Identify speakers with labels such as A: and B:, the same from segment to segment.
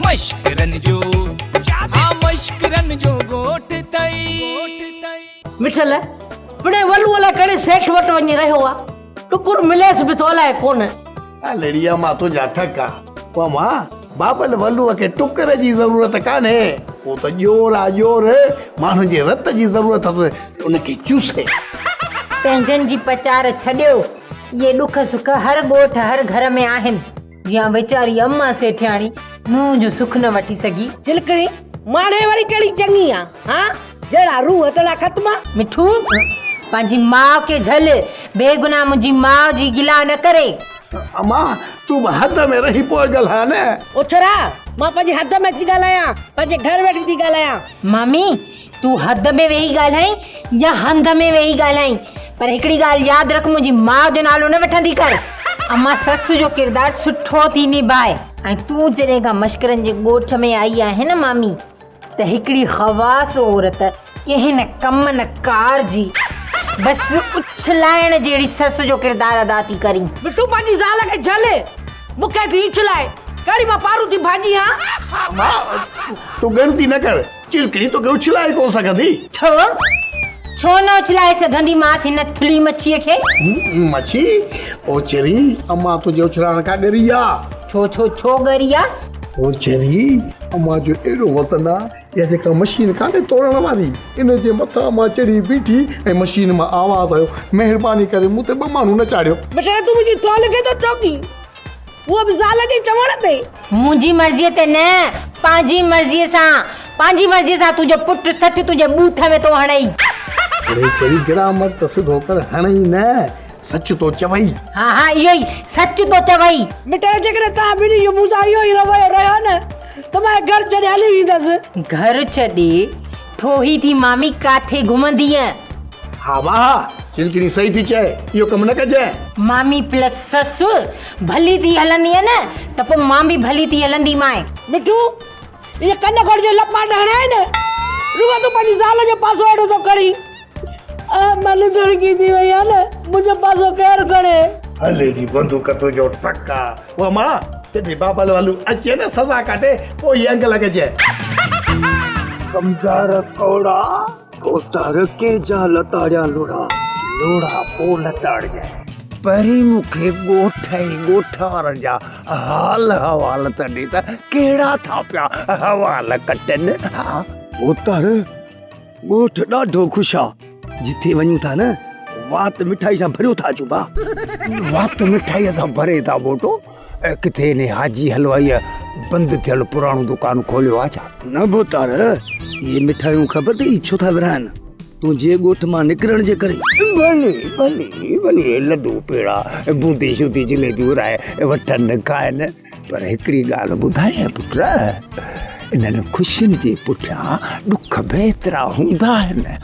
A: मश्करन जो हाँ मश्करन जो गोठ तई
B: मिठल पड़े वलू वाला करे सेठ वट वञी रहियो आहे टुकुर मिलेस बि थो अलाए कोन
C: लड़िया मां तो जा ठका पो मां बाबल वलूअ खे टुकर जी ज़रूरत कान्हे वो तो जोर आ जोर माण्हू जे रत जी ज़रूरत अथसि उनखे चूसे
D: पंहिंजनि जी पचार छॾियो ये दुख सुख हर ॻोठ हर घर में आहिनि जियां वीचारी अम्मा सेठियाणी मुंहुं जो सुख न वठी सघी
B: चिलकड़ी माणे वारी कहिड़ी चङी आहे हां जहिड़ा रूह तड़ा ख़त्म
D: मिठू पंहिंजी माउ खे झल बेगुनाह मुंहिंजी माउ जी गिला न करे
C: अम्मा तू हद में रही पोइ ॻाल्हाए न
B: ओछरा मां पंहिंजे हद में थी ॻाल्हायां पंहिंजे घर वेठी थी ॻाल्हायां
D: मामी तू हद में वेही ॻाल्हाई या हंध में वेही ॻाल्हाई पर हिकिड़ी ॻाल्हि यादि रख मुंहिंजी माउ जो नालो न वठंदी कर अम्मा ससु जो किरदारु सुठो थी निभाए ऐं तूं जॾहिं खां मश्करनि जे ॻोठ में आई आहे न मामी त हिकिड़ी ख़वास औरत कंहिं न कम न कार जी बसि उछलाइण जहिड़ी ससु जो किरदारु अदा थी करी
B: बिट्टू पंहिंजी ज़ाल खे झले मूंखे थी उछलाए कहिड़ी मां पारू थी भाॼी हा
C: मां तू ॻणती न कर चिलकड़ी तोखे उछलाए कोन सघंदी
D: छो न उछलाए सघंदी मांसि हिन थुली मच्छीअ खे
C: मच्छी ओचरी अम्मा तुंहिंजे उछलाइण खां ॻरी आहे
D: छो ॻरी आहे
C: ओचरी अम्मा जो एॾो वतन आहे इहा जेका मशीन कान्हे तोड़ण वारी इन जे मथां मां चढ़ी बीठी ऐं मशीन मां आवाज़ आयो महिरबानी करे मूं ते ॿ माण्हू न चाढ़ियो
B: बेटा तूं मुंहिंजी तौल खे त चौकी उहा बि ज़ाल जे चवण ते
D: मुंहिंजी मर्ज़ीअ ते न पंहिंजी मर्ज़ीअ सां तुंहिंजो पुटु सठि तुंहिंजे बूथ में तो हणई
C: अरे चढ़ी ग्रामर त सिधो कर हणई न सच तो चवई
D: हा इहो ई सच तो चवई
B: बेटा जेकॾहिं तव्हां ॿिनी जो मूंसां इहो ई रवैयो रहियो न त मां घर छॾे हली वेंदसि घर
D: छॾे ठोही थी मामी काथे घुमंदीअ
C: हा मां चिलकड़ी सही थी चए इहो कमु न कजांइ
D: मामी प्लस ससु भली थी हलंदीअ न त पोइ मां बि भली थी हलंदी माए
B: मिठू इहे कन खोड़ जो लपाट हणिया आहिनि रुगो तूं पंहिंजी ज़ाल जो पासो अहिड़ो थो करी मन धड़की थी वई आहे न मुंहिंजो पासो केरु खणे
C: हलेड़ी बंदूक तुंहिंजो टका उहा मां जॾहिं बाबल वालू अचे न सज़ा काटे पोइ हीअ अंग लॻजे
E: कमज़ार कौड़ा कोतार के जा लताड़िया लोड़ा पो लताड़जे परी मुखे गोठार जा हाल हवाल तॾहिं त कहिड़ा था पिया हवाल कटनि हा कोतार ॻोठ ॾाढो ख़ुशि आहे जिथे वञूं था न वात मिठाई सां भरियो था अचूं वात मिठाईअ सां भरे था बोटो किथे ने हाजी हलवाईअ बंदि थियल पुराणो दुकान खोलियो आहे छा न बोतार ये मिठाइयूं ख़बर अथई छो था विरहाइनि तुंहिंजे ॻोठ मां निकिरण जे करे भले लड्डू पेड़ा बूंदी शूंदी जिलेबियूं विराए वठनि खाइनि पर हिकिड़ी ॻाल्हि ॿुधाए पुट इन्हनि ख़ुशियुनि जे पुठियां ॾुख बेतरा हूंदा आहिनि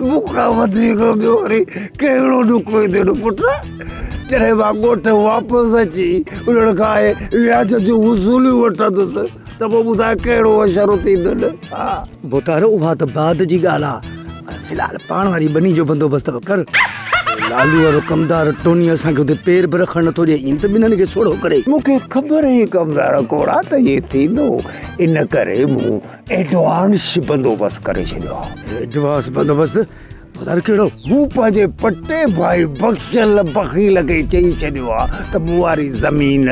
E: मूंखां वधीक ॿियो वरी कहिड़ो ॾुख हुजे पुट जॾहिं मां ॻोठ वापसि अची उन्हनि खां व्याज जूं वसूलियूं वठंदुसि त पोइ ॿुधाए कहिड़ो अशरु थींदो न हा बोतार उहा त बाद जी ॻाल्हि आहे फ़िलहालु पाण वारी बनी जो बंदोबस्तु कर लालू वारो कमदार टोनी असांखे उते पेर बि रखण नथो ॾे इन त ॿिन्हिनि खे सोढ़ो करे मूंखे ख़बर ई कमदार कोड़ा त इहे थींदो इन करे मूं एडवांस बंदोबस्तु करे छॾियो एडवांस बंदोबस्तु ॿुधाए कहिड़ो मूं पंहिंजे पटे भाई बख़्शल बख़ील खे चई छॾियो आहे त मूं वारी ज़मीन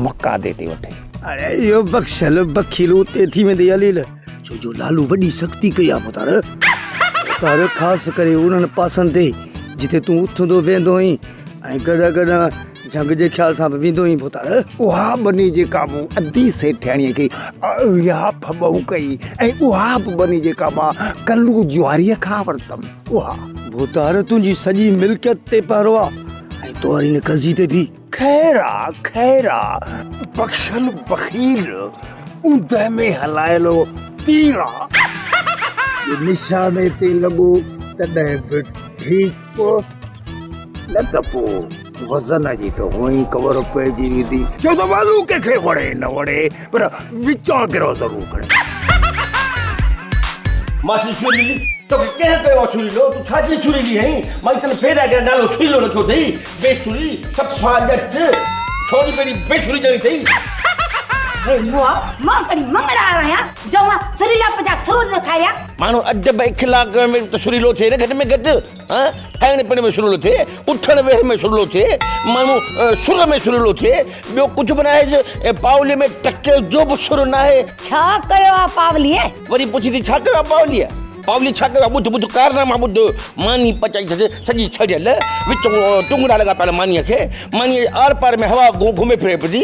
E: मकादे ते वठे अरे इहो बख़्शल बख़ील उते थी वेंदी हलील छो जो लालू वॾी सख़्ती कई आहे ॿुधाए ख़ासि करे उन्हनि पासनि ते जिथे तूं उथंदो वेंदो हुई ऐं कॾहिं जंग जे ख़्याल सां बि वेंदो हुई पुतार उहा बनी जेका मूं अधी सेठियाणीअ खे इहा फॿऊ कई ऐं उहा बि बनी जेका मां कल्लू जुआरीअ खां वरितमि उहा भूतार तुंहिंजी सॼी मिल्कियत ते पहिरो आहे ऐं तोरी हिन कर्ज़ी ते बि खैरा बख़्शल बख़ील ऊंद में हलायलो तीर निशाने ते लॻो तॾहिं बि ठीकु न त पोइ वज़न जी त हुअं ख़बर पइजी वेंदी छो त मालू कंहिंखे वणे न वणे पर विचागिरो ज़रूरु करे
F: मासी छुरी तो कंहिं कयो छुरी लो तूं छाजी छुरी ॾी हई मां तने फेरा ॾियण नालो छुरी लो नथो अथई बेछुरी सफ़ा ॼट छोरी पेरी बेछुरी जणी थई
G: हे बुआ मां कड़ी मंगड़ा आया जो मां सुरीला पजा सुर न खाया
F: मानो अदब इखलाक में तो सुरीलो थे घट में घट हां खाने पीने में सुरीलो थे उठण वेहण में सुरीलो थे मानो सुर में सुरीलो थे बियो कुछ बनाए जे पावली में टके जो भी सुर ना है
G: छा कयो आ पावलीए
F: वरी पुछी थी छा कयो पावली पावली छा कयो बुध बुध कारनामा बुध मानी पचाई छे सजी छड़ियल विच टुंगड़ा लगा पहले मानी खे मानी आर पार में हवा घूमे फिरे पदी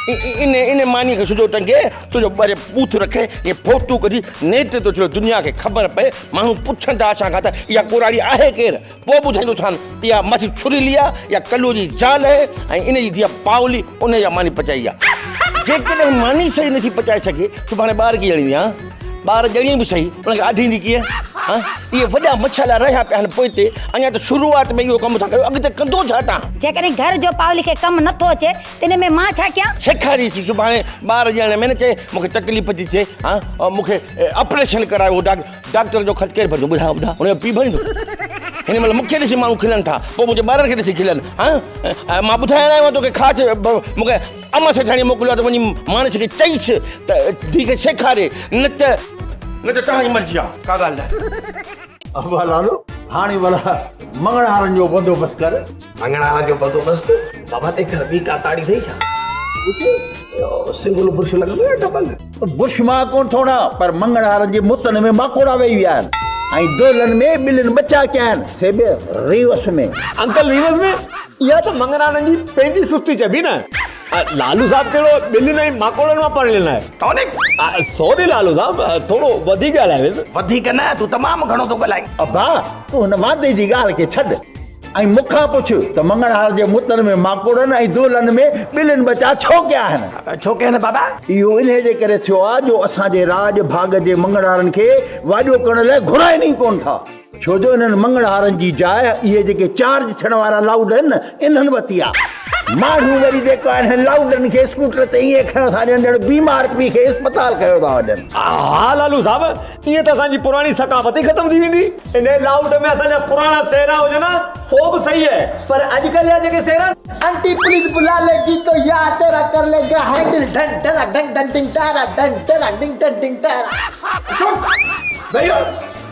F: इन मानी के सुजो टंगे तुझो बारे बूथ रखे ये फोटो करी नेट तो चलो दुनिया के खबर पे मानू पुछन ता आशा खाता या कोराड़ी आहे केर पो बुधाइंदो थान या मथी छुरी लिया या कल्लू जी जाल है इन जी दिया पावली उन या मानी पचाई या जेकॾहिं मानी सही नथी पचाए सके सुभाणे ॿार की ॼणी हा ॿार ॼणी बि सही उनखे आढींदी कीअं हाँ ये वॾा मछला रहिया पिया आहिनि पोइते अञा त शुरूआत में इहो कमु था कयो अॻिते कंदो छा तव्हां
G: जेकॾहिं घर जो पावली खे कमु नथो अचे तिने में मां छा कयां
F: सेखारीसि सुभाणे ॿार ॼण में न चए मूंखे तकलीफ़ थी थिए हा और मूंखे ऑपरेशन करायो डॉक्टर जो ख़र्चु केरु भरंदो ॿुधायो हुनजो पीउ भरींदो हिन महिल मूंखे ॾिसी माण्हू खिलनि था पोइ मुंहिंजे ॿारनि खे ॾिसी खिलनि हा मां ॿुधाइण आयो तोखे ख़ासि मूंखे अम्मा सेठाणी मोकिलियो आहे त वञी मानस खे चईसि त धीउ खे सेखारे न त तव्हांजी मर्ज़ी आहे का ॻाल्हि न
C: अब लालू हाणे भला मंगड़हारनि जो बंदोबस्त कर
H: मंगड़हारनि जो बंदोबस्त बाबा ते घर ॿी का ताड़ी थई छा सिंगल बुर्श लॻंदो या डबल
C: बुश मां कोन थोड़ा पर मंगड़हारनि जे मुतन में माकोड़ा वेही विया आहिनि ऐं दोलनि में ॿिलियुनि बचा कया आहिनि सेबे रिवस में
H: अंकल रिवर्स में इहा त मंगड़हारनि जी पंहिंजी सुस्ती चइबी न लालू साहब कहिड़ो ॿिलियुनि ऐं माकोड़नि मां पढ़ियल आहे
F: टॉनिक
H: सॉरी लालू साहब थोरो वधीक ॻाल्हाए
F: वधीक न तूं तमामु घणो थो ॻाल्हाए
C: अबा तूं हुन वादे जी ॻाल्हि खे छॾ ऐं मूंखां पुछ त मंगड़हार जे मुतन में माकोड़नि ऐं दोलनि में ॿिलियुनि बचा छो कया आहिनि
H: छो के न बाबा
C: इहो इन जे करे थियो आहे जो असांजे राज भाग जे मंगड़हारनि खे वाॾो करण लाइ घुराइनि ई कोन था छो जो इन्हनि मंगड़हारनि जी जाइ इहे जेके चार्ज थियण वारा लाउड आहिनि न इन्हनि वरिती आहे माण्हू वरी जेको आहिनि लाउडनि खे स्कूटर ते ईअं खयो था ॾियनि ॼण बीमार पीउ खे अस्पताल कयो था वञनि
H: हा लालू साहब ईअं त असांजी पुराणी सकाफ़त ई ख़तम थी वेंदी इन लाउड में असांजा पुराणा सेहरा हुजनि सो बि सही है पर अॼुकल्ह जा जेके सेहरा
C: आंटी प्लीज बुला लेगी तो यार तेरा कर लेगा हैंडल ढंग ढंग ढंग ढंग ढंग तारा ढंग ढंग ढंग ढंग ढंग तारा
H: भैया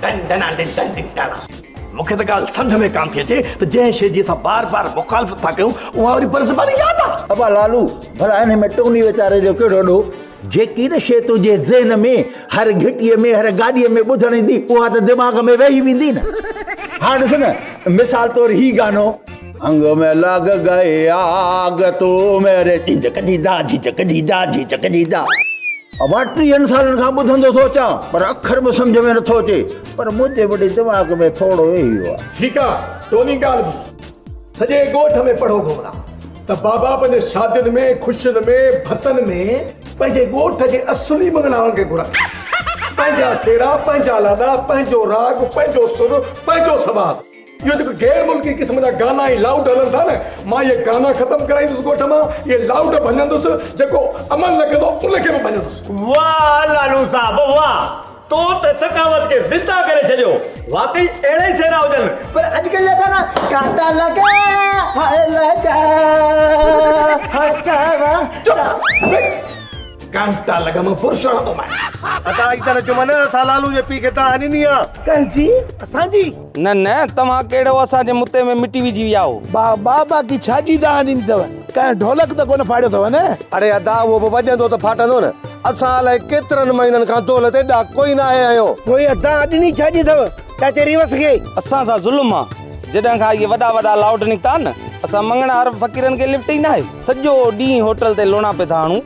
H: done done done done done तारा मूंखे त ॻाल्हि सम्झ में कान थी अचे त जंहिं शइ जी असां बार बार मुखालफ़त था कयूं उहा वरी बरसबानी यादि आहे
C: अबा लालू भला हिन में टोनी वीचारे जो कहिड़ो ॾोह जेकी न शइ तुंहिंजे ज़हन में हर घिटीअ में हर गाॾीअ में ॿुधण ईंदी उहा त दिमाग़ में वेही वेंदी न हाणे ॾिस न मिसाल तौरु ही गानो अंग में लग गए आग तो मेरे झिझक जी दा झिझक जी दा झिझक जी दा अब 30 सालनि खां ॿुधंदो थो अचां पर अखर बि सम्झ में नथो अचे पर मुंहिंजे वॾे दिमाग़ में थोरो वेही वियो आहे
H: ठीकु आहे टोनी ॻाल्हि बि सॼे ॻोठ में पढ़ो घुमरा त बाबा पंहिंजे शादियुनि में ख़ुशियुनि में भतनि में पंहिंजे ॻोठ जे असुली मंगड़हारनि खे घुराए पंहिंजा सेरा पंहिंजा लाॾा पंहिंजो राग पंहिंजो सुर पंहिंजो सवादु इहो जेको गैर मुल्की क़िस्म जा गाना ऐं लाउड हलनि था न मां इहे गाना ख़तमु कराईंदुसि ॻोठ मां इहे लाउड भञंदुसि जेको अमल न कंदो उनखे बि भञंदुसि वाह लालू साहब वाह तो त सकावत खे ज़िंदा करे छॾियो वाकई अहिड़ा ई सेरा हुजनि पर अॼुकल्ह जा गाना कांटा लगा हाय लगा कांटा लगा मां पुरुष तो मैं
E: अता इधर जो मन असां लालू जे पी खे तव्हां हनी आहे
C: कंहिंजी असांजी
A: न न तव्हां कहिड़ो असांजे मुते में मिटी विझी विया हो
C: बाबा की छाजी दा हनी अथव कंहिं ढोलक त कोन फाड़ियो अथव न
E: अरे अदा उहो बि वॼंदो त फाटंदो न असां अलाए केतिरनि महीननि खां दौलत एॾा कोई न आहे आहियो
C: कोई अदा ॾिनी छाजी अथव चाचे रिवस खे
A: असां सां ज़ुल्म आहे जॾहिं खां इहे वॾा वॾा लाउड निकिता न असां मंगड़हार फ़क़ीरनि खे लिफ्ट ई न आहे सॼो ॾींहुं होटल ते लोणा पिया था हणूं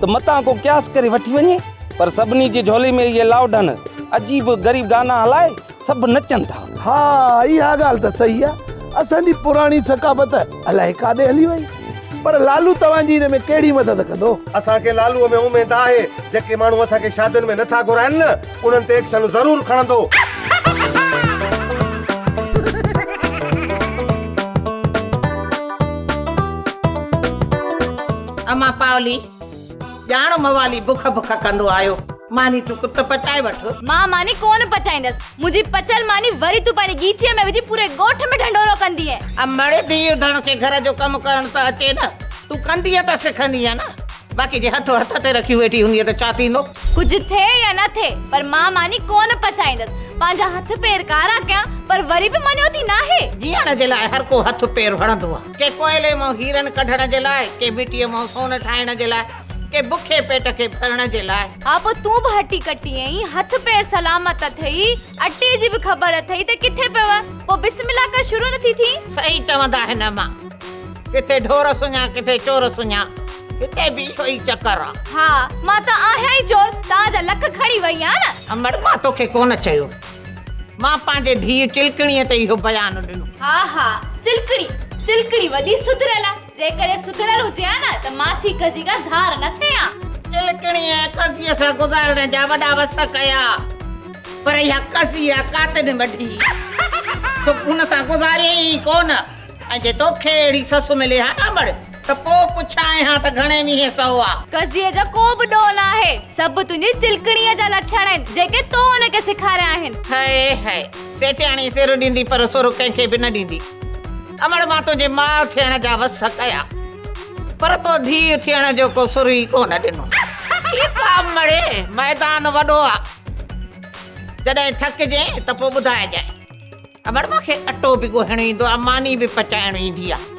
A: त मतां को क्यास करे वठी वञे पर सभिनी जी झोली में इहे लाउड आहिनि अजीब ग़रीब गाना हलाए सभु नचनि था
C: हा इहा ॻाल्हि त सही आहे असांजी पुराणी सकाफ़त अलाए काॾे हली वई पर लालू तव्हांजी हिन में कहिड़ी मदद कंदो
E: असांखे लालूअ में उमेद आहे जेके माण्हू असांखे शादियुनि में नथा घुराइनि न उन्हनि ते एक्शन ज़रूरु खणंदो
I: अमा पावली ॼाणो मवाली बुख बुख कंदो आयो मानी टुक त पचाए वठो
J: मां मानी कोन पचाईंदस मुझी पचल मानी वरी तू पानी गीचीअ में विझी पूरे गोठ में ढंडोरो कंदी है
I: अब मड़े दी धण के घर जो कम करण त अचे न तूं कंदी त सिखंदी आहे न बाक़ी जे हथ हथ ते रखी वेठी हूंदी त छा थींदो
J: कुछ थे या न थे पर मां मानी कोन पचाईंदसि पंहिंजा हथ पेर कारा कयां पर वरी बि मञोती नाहे
I: जीअण जे लाइ हर को हथ पेर वणंदो आहे के कोयले मां हीरन कढण जे लाइ के मिटीअ मां सोन ठाहिण जे लाइ के बुखे पेट खे भरण जे लाइ
J: हा पोइ तूं बि हटी कटी आहीं हथ पेर सलामत अथई अटे जी बि ख़बर अथई त किथे पियो पोइ बिस्मिल्लाह कर शुरू नथी थी
I: सही चवंदा हिन मां किथे ढोर सुञा किथे चोर सुञा किथे बि इहो ई चकर आहे
J: हा मां त आहियां ई चोर तव्हांजा लख खणी वई आहियां न
I: अमड़ मां तोखे कोन चयो मां पंहिंजे धीउ चिलकणीअ ते इहो बयानु ॾिनो
J: हा हा चिलकड़ी वॾी सुधरियल आहे जेकॾहिं सुधरियल हुजे हा न त मासी कजी का धार न थिया
I: चिलकणीअ कसीअ सां गुज़ारण जा वॾा वस कया पर इहा कसी आहे कातिन वठी सुकून सां गुज़ारियई कोन ऐं जे तोखे अहिड़ी ससु मिले हा न अमड़ त पोइ पुछां हा त घणे मींहं सौ आहे
J: कज़ीअ जो को बि ॾोह न आहे सभु तुंहिंजी चिलकड़ीअ जा लक्षण आहिनि जेके तो हुनखे सेखारिया आहिनि
I: हाय हाय सेठियाणी सिर ॾींदी पर सुर कंहिंखे बि न ॾींदी अमड़ मां तुंहिंजे माउ थियण जा वस कया पर तो धीउ थियण जो को सुर ई कोन ॾिनो ठीकु आहे अमड़े मैदान वॾो आहे जॾहिं थकिजे त पोइ ॿुधाइजांइ अमड़ मूंखे अटो बि ॻोहिणो ईंदो आहे मानी बि पचाइणु ईंदी आहे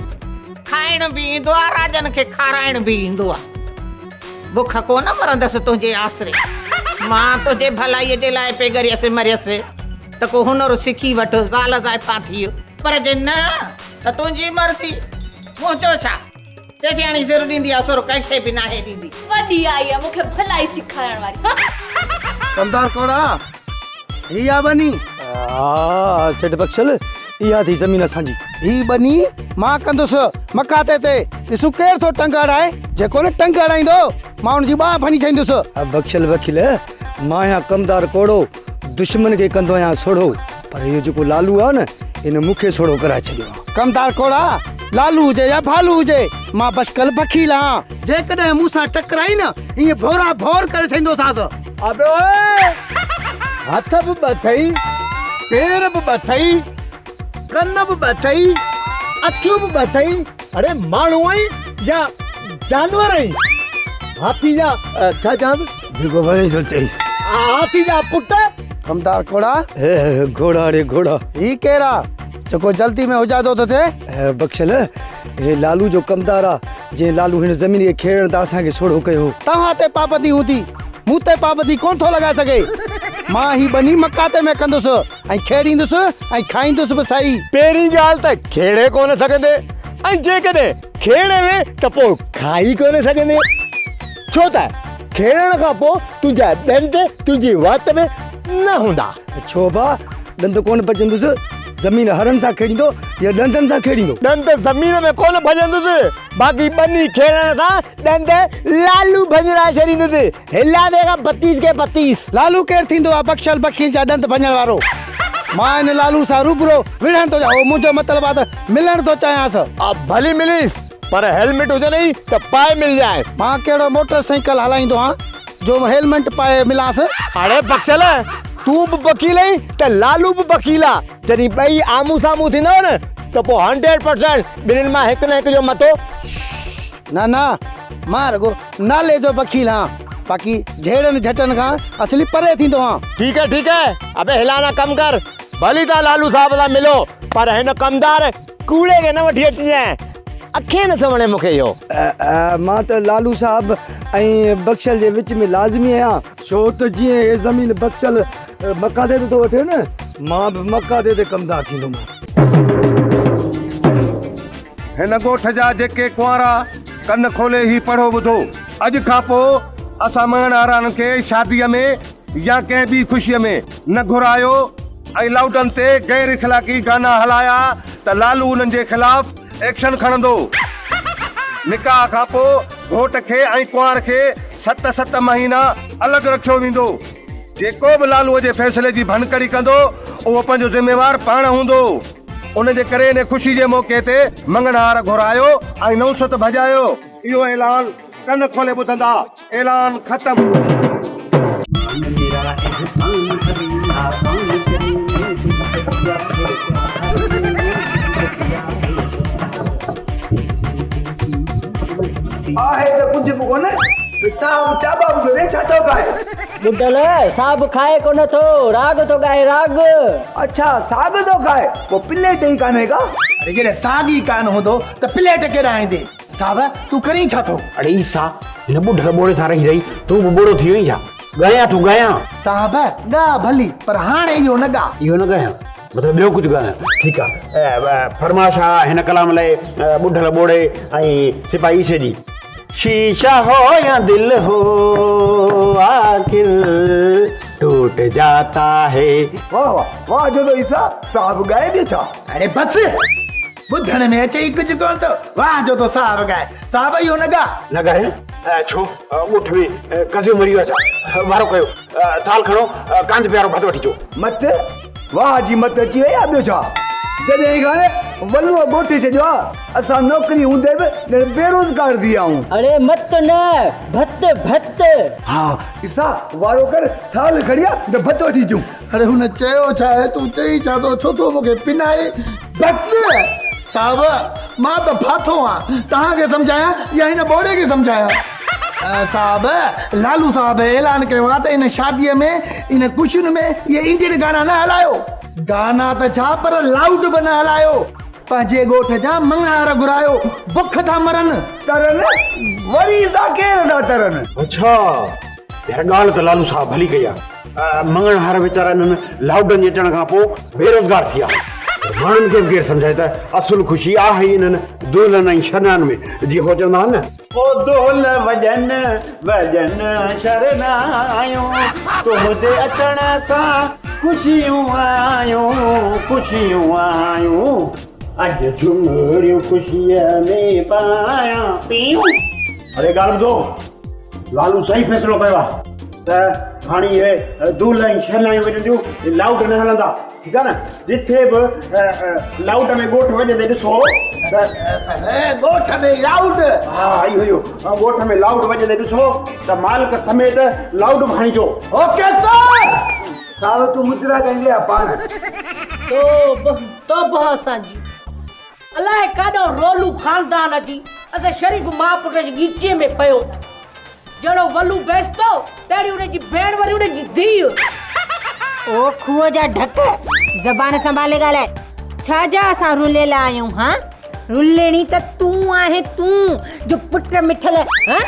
I: खाइण बि ईंदो आहे राजन खे खाराइण बि ईंदो आहे बुख कोन मरंदसि तुंहिंजे आसरे मां तुंहिंजे भलाईअ जे लाइ पेगरियसि मरियसि त को हुनर सिखी वठ ज़ाल ज़ाइफा थी वियो पर जे न त तुंहिंजी मर्ज़ी पहुचो छा सेठियाणी सिर ॾींदी आहे सुर कंहिंखे बि नाहे ॾींदी
J: वॾी आई आहे मूंखे भलाई सेखारण वारी
E: कमदार कोड़ा हिया बनी
A: हा सेठ बख्शल इहा थी ज़मीन असांजी
E: ही बनी मां कंदुसि मकाते ते ॾिसू केरु थो टंग अड़ाए जेको न टंग अड़ाईंदो मां हुनजी बांह फणी छंदुसि
A: बख्शल वकील मां आहियां कमदार कोड़ो दुश्मन खे कंदो आहियां सोढ़ो पर इहो जेको लालू आहे न इन मूंखे सोढ़ो कराए छॾियो आहे
E: कमदार कोड़ा लालू हुजे या भालू हुजे मां बशकल फकील आहियां जेकॾहिं मूंसां टकराई न ईअं भोरा भोर करे छॾींदोसांसि
H: अबे ओए हथ बि ॿ अथई पेर बि ॿ अथई कन बि ॿ अथई अखियूं बि ॿ अथई अरे माण्हू आई या जानवर आई हाथी जा छा चवांसि
A: जेको वणे सो चईस
H: हाथी जा पुट
E: कमदार कोड़ा
A: घोड़ा रे घोड़ा
E: ही केरा जेको जल्दी में उजादो तो थे
A: बख्शल हे लालू जो कमदार आहे जे लालू हिन ज़मीन खे खेड़ण त असांखे सोढ़ो कयो
E: तव्हां ते पाबंदी हूंदी मूं ते पाबंदी कोन थो लॻाए सघे मां ही बनी मकाते में कंदुसि ऐं खेड़ींदुसि ऐं खाईंदुसि बि सही
H: पहिरीं ॻाल्हि त खेड़े कोन सघंदे ऐं जेकॾहिं खेड़े में त पोइ खाई कोन सघंदे छो त खेड़ण खां पोइ तुंहिंजा ॾंद तुंहिंजी वात में न हूंदा
A: छो भा ॾंद कोन बचंदुसि ज़मीन हरन सां खेड़ींदो या ॾंदनि सां खेड़ींदो
H: ॾंद ज़मीन में कोन भॼंदुसि बाक़ी बनी खेड़ण सां ॾंद लालू भॼराए छॾींदुसि हिला देगा 32 के 32
E: लालू केरु थींदो आहे बख्शल बखील जा ॾंद भञण वारो मां हिन लालू सां रूबरो विढ़ण थो चाहियां मुंहिंजो मतिलबु आहे त मिलण थो चाहियांसि
H: अब भली मिलीस पर हेलमेट हुजे नहीं त पाए मिल जाए
E: मां कहिड़ो मोटरसाइकिल हलाईंदो आहियां जो हेलमेट पाए मिलांसि
H: अरे बख्शल तू बि वकील आहीं त लालू बि वकील आहे जॾहिं ॿई आम्हूं साम्हूं थींदव न त पोइ 100% ॿिन्हिनि मां हिकु न हिकु जो मतो
E: न न मां रुगो नाले जो वकील आहियां बाक़ी झेड़नि झटनि खां असली परे थींदो आहियां
H: ठीक है अबे हिलाना कम कर भली तव्हां लालू साहब सां मिलो पर हिन कमदार कूड़े खे न वठी अचिजांइ अखे नथो वणे मूंखे इहो
A: मां त लालू साहब ऐं बख्शल जे विच में लाज़मी आहियां छो त जीअं हे ज़मीन बख्शल मकादे ते थो वठे न मां बि मकादे ते कमदार थींदुमि
K: हिन ॻोठ जा जेके कुंवारा कन खोले ही पढ़ो ॿुधो अॼु खां पोइ असां मङण वारनि खे शादीअ में या कंहिं ॿी ख़ुशीअ में न घुरायो ऐं लाउडनि ते गैर इख़लाक़ी गाना हलाया त लालू उन्हनि जे ख़िलाफ़ एक्शन खणंदो निकाह खां पोइ घोट खे ऐं कुंवार खे 7 महीना अलॻि रखियो वेंदो जेको बि लालूअ जे फ़ैसिले जी भनकड़ी कंदो उहो पंहिंजो ज़िम्मेवार पाण हूंदो उन जे करे इन ख़ुशी जे मौक़े ते मंगणहार घुरायो ऐं नौसत भॼायो इहो ऐलान कन खोले ॿुधंदा ऐलान ख़तम
C: आहे त कुझु बि कोन्हे साहब चाबा ॿुधो छा थो खाए
B: ॿुधल साहब खाए कोन थो राग थो ॻाए राग।
C: अच्छा साग थो खाए पोइ प्लेट ई कान्हे का
E: अरे जॾहिं साग ई कान हूंदो त प्लेट केॾां ईंदे साहब तूं करी छा थो?
L: अड़े ईसा हिन ॿुढड़ ॿोड़े सां रही रही तूं बि ॿोड़ो थी वई छा? ॻायां तूं ॻायां
E: साहब ॻा भली पर हाणे इहो न ॻा।
L: इहो न ॻायां मतिलबु ॿियो कुझु ॻायां ठीकु आहे फरमाश आहे हिन कलाम लाइ ॿुढड़ ॿोड़े ऐं सिपाही ईसे जी। शीशा हो या दिल हो आखिर टूट जाता है।
C: वाह वाह वाह जो तो ईसा साहब ॻाए बि छा?
E: अरे बस ॿुधण में अचे ई कुझु कोन थो वाह जो तो साहब ॻाए साहब इहो न ॻा।
L: न ॻाए छो ॻोठ में कसियो मरी वियो छा? वारो कयो थाल खणो कांध प्यारो भत वठी अचो।
C: मत वाह जी मत अची वई आहे ॿियो छा? जॾहिं खां वलूअ ॻोठे छॾियो आहे असां नौकिरी हूंदे बि बेरोज़गार थी विया आहियूं।
B: अरे मत न भत भत।
C: हा ईसा वारो कर थाल खड़िया त भत वठी अचूं।
E: अरे हुन चयो छा आहे तूं चई छा थो छो थो मूंखे पिनाए? बस साहब मां त फाथो आहियां तव्हांखे सम्झायां या हिन ॿोड़े खे सम्झायां? साहब लालू साहब ऐलान कयो आहे त इन शादीअ में इन कुशन में इहे इंडियन गाना न हलायो। गाना त छा पर लाउड बि न हलायो। पंहिंजे ॻोठ जा मंगणार घुरायो बुख था मरनि।
C: तरन वरी ईसा केरु था तरन?
L: अच्छा यार ॻाल्हि त लालू साहब भली कई आहे। मंगण हार वीचारा हिननि लाउडनि जे अचण खां पोइ बेरोज़गार थी विया। माण्हुनि खे बि केरु सम्झाए त असुल ख़ुशी आहे हिननि दुल्हन ऐं शनान में जीअं हो चवंदा आहिनि न ओ दोल वजन वजन शरनायूं तुंहिंजे अचण सां ख़ुशियूं आयूं अॼु झुमरियूं ख़ुशीअ में पायां पियूं। अरे ॻाल्हि ॿुधो लालू सही फ़ैसिलो कयो आहे त हाणे इहे दूल ऐं शहनायूं वॼंदियूं लाउड न हलंदा ठीकु आहे न। जिथे बि लाउड में ॻोठ वॼंदे ॾिसो
E: ॻोठ में लाउड।
L: हा इहो ॻोठ में लाउड वॼंदे ॾिसो त मालिक समेत लाउड बि हणिजो।
E: ओके सर
C: साहब तूं मुजरा कंगे पाण
B: तो असांजी अलाए काॾो रोलू ख़ानदान अची असां शरीफ़ माउ पुट जी गीचीअ में पियो। जहिड़ो वलू बेस्तो तहिड़ी उनजी भेण वरी उनजी धीउ।
D: ओ खूह जा ढक ज़बान संभाले ॻाल्हाए। छा जा असां रुलियल आहियूं? हा रुलणी त तूं आहे तूं जो पुट मिठल। हा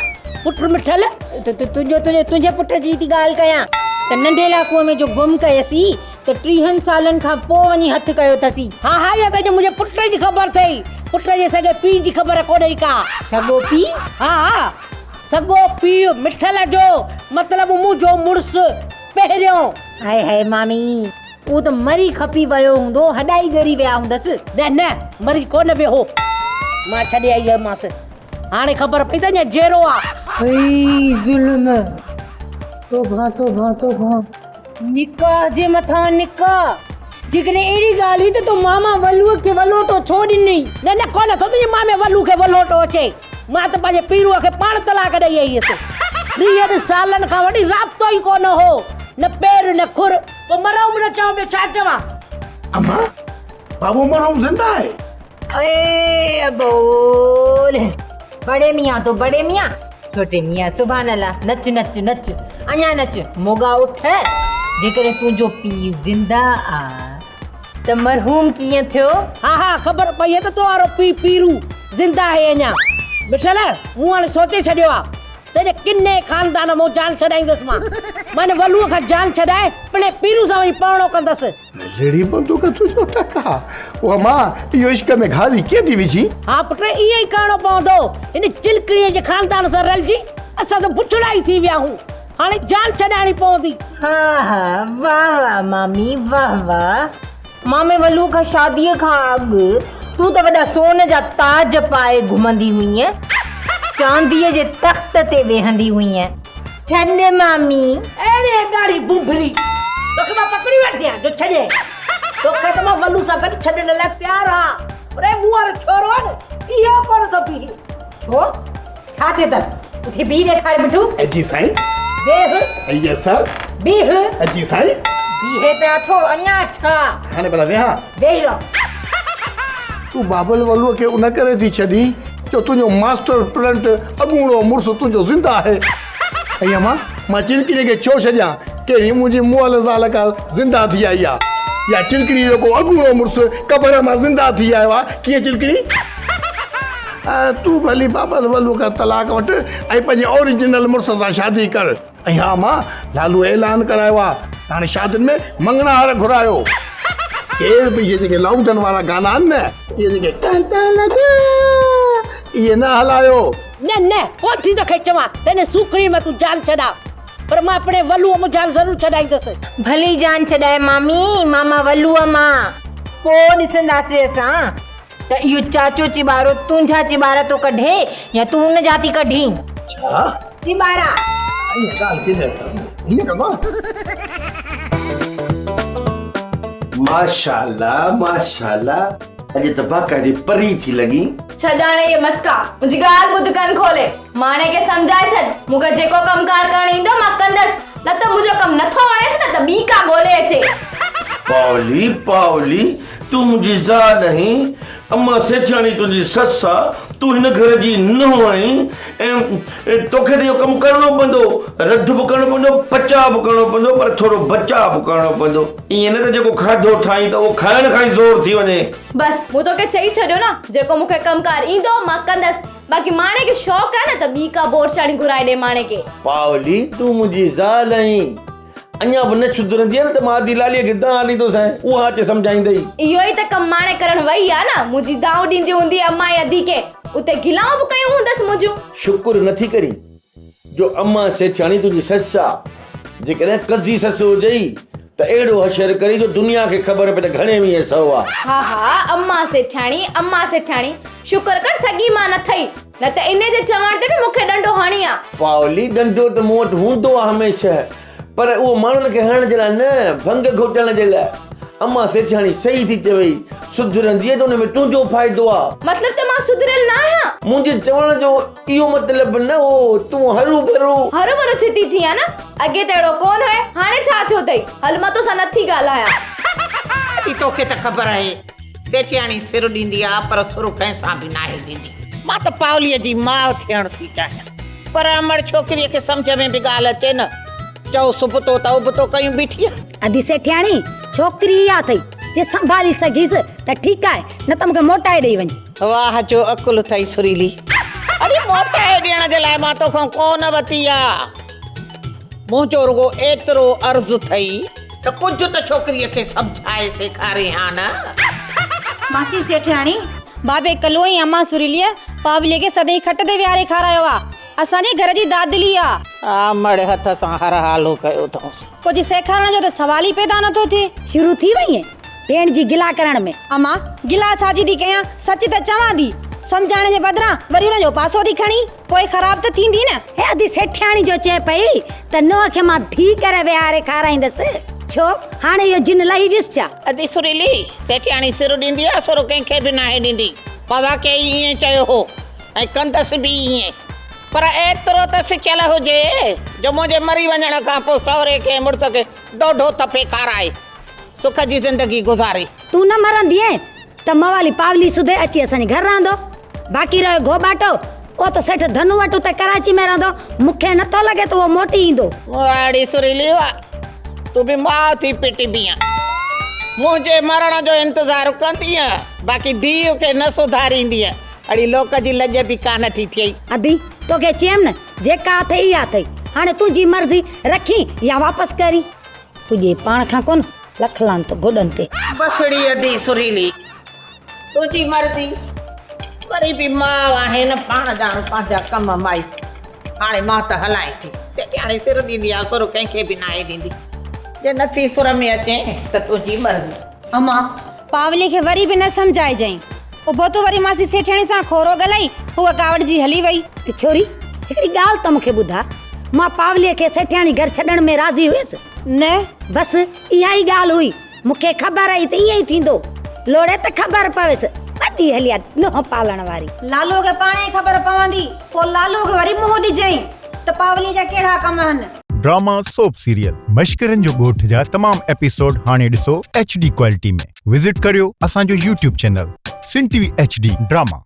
D: पुट मिठल तुंहिंजे पुट जी थी ॻाल्हि कयां त नंढेला कुएं में जो गुम कयसी त 30 सालनि खां पोइ वञी हथु कयो अथसी।
B: हा हा या त मुंहिंजे पुट जी ख़बर अथई पुट जे सॻे पीउ जी ख़बर कोन्हे का।
D: सॻो पीउ?
B: हा हा सॻो पीउ मिठल जो मतिलबु मुंहिंजो मुड़ुसु पहिरियों।
D: हाय हाय मामी उहो त मरी खपी वियो हूंदो हॾाई ॻरी विया हूंदसि।
B: न न मरी कोन वियो हो मां छॾे आई हुयमांसि हाणे ख़बर पई त अञा जेरो आहे।
D: ज़ुल्म तोबा तोबा तोबा निकाह जे मथां निकाह। जेकॾहिं अहिड़ी ॻाल्हि हुई त तूं मामा वलूअ खे वलोटो छो ॾिनई?
B: न न कोन थो तुंहिंजे मामे वलू खे वलोटो अचे। मां त पंहिंजे पीरूअ खे पाण तलाक ॾेई आई हुयसि। 30 सालनि खां वठी राब्तो ई कोन हो न पेर न खुर। पोइ मरऊं न चवां ॿियो छा चवां?
E: अम्मा बाबू मरऊं ज़िंदा आहे।
D: अरे बोल बड़े मियाँ तो बड़े मियाँ छोटे मियाँ सुभान अल्लाह। नच नच नच अञा नच मोगा उठ। जेकॾहिं तुंहिंजो पीउ ज़िंदा आ त मरहूम कीअं थियो?
B: हा हा ख़बर पई त तो वारो पीरू ज़िंदा आहे अञा। मिठल मूं हाणे सोचे छॾियो आहे तेरे किन्ने ख़ानदान मां जान छॾाईंदसि। माने वलूअ खां जान छॾाए पिणे पीरू सां वञी परणो कंदसि।
E: लेडी बंदूक तुंहिंजो टका ओ मां इहो इश्क में घारी कीअं थी विझी?
B: हा पुट इहो ई करिणो पवंदो। हिन चिलकड़ीअ जे ख़ानदान सां रलिजी असां त बुछड़ा ई थी विया हूं। हाणे जान छॾाइणी पवंदी।
D: हा हा वाह वाह मामी वाह वाह। मामे वलू खां शादीअ खां अॻु तूं त वॾा सोन जा ताज पाए घुमंदी हुईं चांदीअ जे तख़्त ते वेहंदी हुईं। छॾ मामी
B: अहिड़े ॻाढ़ी बुभरी तोखे मां पकड़ी वठी आहियां जो छॾे तोखे त मां वलू सां गॾु छॾण लाइ तयारु आहियां। पर मूं वारो छोरो आहे न इहो कोन थो बीहे।
D: छो छा थियो अथसि? उथे बीह ॾेखार मिठू।
E: जी साईं।
D: वेह।
E: यस सर।
D: बीह।
E: जी साईं।
D: बीहे त अथो अञा छा?
E: हाणे भला वेहा।
D: वेह रहो।
E: तूं बाबल वलूअ खे उन करे थी छॾी जो तुंहिंजो मास्टर प्लंट अॻूणो मुड़ुसु तुंहिंजो ज़िंदा आहे। ऐं मां चिलकड़ीअ खे छो छॾियां कि मुंहिंजी मुअल ज़ाल का ज़िंदा थी आई आहे, या चिलकड़ी जो को अॻूणो मुड़ुसु क़बर मां ज़िंदा थी आयो आहे। कीअं चिलकड़ी? तूं भली बाबल वलू का तलाक वटि ऐं पंहिंजे ओरिजिनल मुड़ुस सां शादी कर। ऐं हा मां लालू ऐलान करायो आहे हाणे शादियुनि में मंगणा हार घुरायो। केर बि इहे जेके लाउडन वारा गाना आहिनि न, इहे जेके इहे न हलायो।
B: न कोन थींदो खे चवां त हिन सूखड़ी में तूं जान छॾा, पर मां अपने वलूअ में जान ज़रूर छॾाईंदसि।
D: भली जान छॾाए मामी, मामा वलूअ मां पोइ ॾिसंदासीं असां त इहो चाचो चिबारो तुंहिंजा चिबारा तो कढे या तूं हुन जाती कढी।
E: छा
D: चिबारा?
E: इहा ॻाल्हि किथे हीअं कंदो?
F: माशाल्लाह माशाल्लाह, अॼु त बाक़ाइदे परी थी लॻी।
J: छॾाणे ये मस्का मुंहिंजी ॻाल्हि ॿुध कनि खोले। माणे खे सम्झाए छॾ, मूंखे जेको कमकार करणु ईंदो मां कंदसि, न त मुंहिंजो कमु नथो वणेसि न त ॿी का ॻोल्हे अचे।
F: पावली पावली, तूं मुंहिंजी ज़ाल आहीं, अम्मा सेठाणी तुंहिंजी ससु आहे, तूं हिन घर जी नुंहुं आहीं ऐं तोखे त इहो कमु करिणो पवंदो, रध बि करिणो पवंदो, पचा बि करिणो पवंदो, पर थोरो बचा बि करिणो पवंदो। ईअं न त जेको खाधो ठाहीं त उहो खाइण खां ई ज़ोर थी वञे।
J: बस मूं तोखे चई छॾियो न, जेको मूंखे कमकार ईंदो मां कंदसि, बाक़ी माणे खे शौक़ु आहे न त ॿी का बोरचाणी घुराए ॾे माणे खे।
F: पावली तूं मुंहिंजी ज़ाल आहीं, अञा बि न सुधरंदी आहे न त मां आदि लालीअ खे दां ॾींदोसांइ, उहा अचे सम्झाईंदई।
J: इहो ई त कमु माणे करणु वई आहे न, मुंहिंजी दाऊं ॾींदी हूंदी अम्मा या दी खे, उते गिलाऊं बि कयूं हूंदसि मुंहिंजूं।
F: शुक्र नथी करी जो अम्मा सेठाणी तुंहिंजी ससु आहे। जेकॾहिं कज़ी ससु हुजई त अहिड़ो हशर करी जो दुनिया खे ख़बर पए त घणे वीह सौ आहे।
J: हा अम्मा सेठाणी शुक्र कर सगी मां न थई, न त इन जे चवण ते बि मूंखे डंडो हणी आहे।
F: पावली डंडो त मूं वटि हूंदो आहे हमेशह, पर उहो माण्हुनि खे हणण जे लाइ न, भंग घोटण जे लाइ। अम्मा सेठाणी सही थी चवई, सुधरंदी त उन में तुंहिंजो फ़ाइदो आहे।
J: मतलब त मां सुधरियल न आहियां?
F: मुंहिंजे चवण जो इहो मतिलबु न हो, तूं हरू भरू
J: चिती थी आहे न, अॻे त अहिड़ो कोन हुए, हाणे छा थियो अथई? हल मां तोसां नथी ॻाल्हायां।
I: तोखे त ख़बर आहे सेठियाणी सिर ॾींदी आहे पर सुर कंहिंसां बि नाहे ॾींदी। मां त पावलीअ जी माउ थियण थी चाहियां, पर अमड़ छोकिरीअ खे सम्झ में बि ॻाल्हि अचे न, चओ सुबतो त उबतो कयूं बीठी आहे।
G: अदी सेठियाणी छोकिरी इहा अथई, जे संभाली सघीसि त ठीकु आहे, न त मूंखे मोटाए ॾेई वञे।
I: वाह जो अकुल अथई सुरीली। अरे मोटाए ॾियण जे लाइ मां तोखां कोन वरिती आहे, मुंहिंजो रुगो एतिरो अर्ज़ु अथई त कुझु त छोकिरीअ खे सम्झाए सेखारे हा न।
D: मासी सेठाणी बाबे कलो ई अम्मा सुरीलीअ पावलीअ खे सदाईं खट ते विहारे खारायो आहे, असांजे घर जी दादली आहे।
I: मड़े हथ सां हर हालो कयो अथऊंसि,
D: कुछ सेखारण जो त सवाल ई पैदा नथो थिए।
G: शुरू थी वई है भेण जी गिला करण में।
D: अम्मा गिला छाजी थी कयां, सच त चवां थी, सम्झाइण जे बदिरां वरी हुनजो पासो थी खणी, पोइ ख़राब त थींदी न।
G: हे अदी सेठियाणी जो चए पई त नुंहं खे मां धी करे विहारे खाराईंदसि, छो हाणे इहो जिन लही वियुसि छा?
I: अदी सुरीली सेठियाणी सिर ॾींदी आहे, सुर कंहिंखे बि नाहे ॾींदी। पवा के ईअं चयो हो ऐं कंदसि बि ईअं, पर एतिरो त सिखियल हुजे जो मुंहिंजे मरी वञण खां पोइ सहुरे खे मुड़ुस खे ॾोढो तपे खाराए सुख जी ज़िंदगी गुज़ारे।
G: तूं न मरंदी आहे त मवाली पावली सुधे अची असांजे घर रहंदो, बाक़ी रहियो घोबाटो उहो त सेठ धनु वटि उते कराची में रहंदो, मूंखे नथो लॻे त उहो मोटी ईंदो।
I: वाड़ी सुरीली वाह, तूं बि माउ थी पिटी बीह, मुंहिंजे मरण जो इंतज़ारु कंदी आहे, बाक़ी धीउ खे न सुधारींदी आहे। अड़ी लोक जी लॼ बि कान थी थिए।
G: अदी तोखे चयमि न जेका अथई इहा अथई, हाणे तुंहिंजी मर्ज़ी रखी या वापसि करी, तुंहिंजे पाण खां कोन लख लान त गोॾनि ते।
I: बसड़ी अदी सुरीली तुंहिंजी मर्ज़ी, वरी बि माउ आहे न, पाण ॼाण पंहिंजा कम माई। हाणे मां त हलाए थी, सेठियाणी सिर ॾींदी आहे, सुर कंहिंखे बि नाहे ॾींदी, जे नथी सुर में अचे त तुंहिंजी मर्ज़ी।
D: अम्मा पावली खे वरी बि न सम्झाइजांइ, उबो तो वरी मासी सेठाणी सां खोरो गलाई, उहा कावड़ जी हली वई।
G: छोरी हिकिड़ी ॻाल्हि त मूंखे ॿुधा, मां पावलीअ खे सेठियाणी घर छॾण में राज़ी हुयसि
D: न?
G: बसि इहा ई ॻाल्हि हुई, मूंखे ख़बर हुई त ईअं ई थींदो, लोड़े त ख़बर पवेसि, वॾी हली आहे नुंहुं पालण वारी।
D: लालूअ खे पाण ई ख़बर पवंदी, पोइ लालूअ खे वरी मुंहुं ॾिजई त पावली जा कहिड़ा कम आहिनि।
M: ड्रामा सोप सीरियल मश्करनि जो ॻोठ जा तमाम एपिसोड हाणे ॾिसो HD क्वालिटी में। विज़िट करियो असांजो YouTube चैनल सिन TV HD ड्रामा।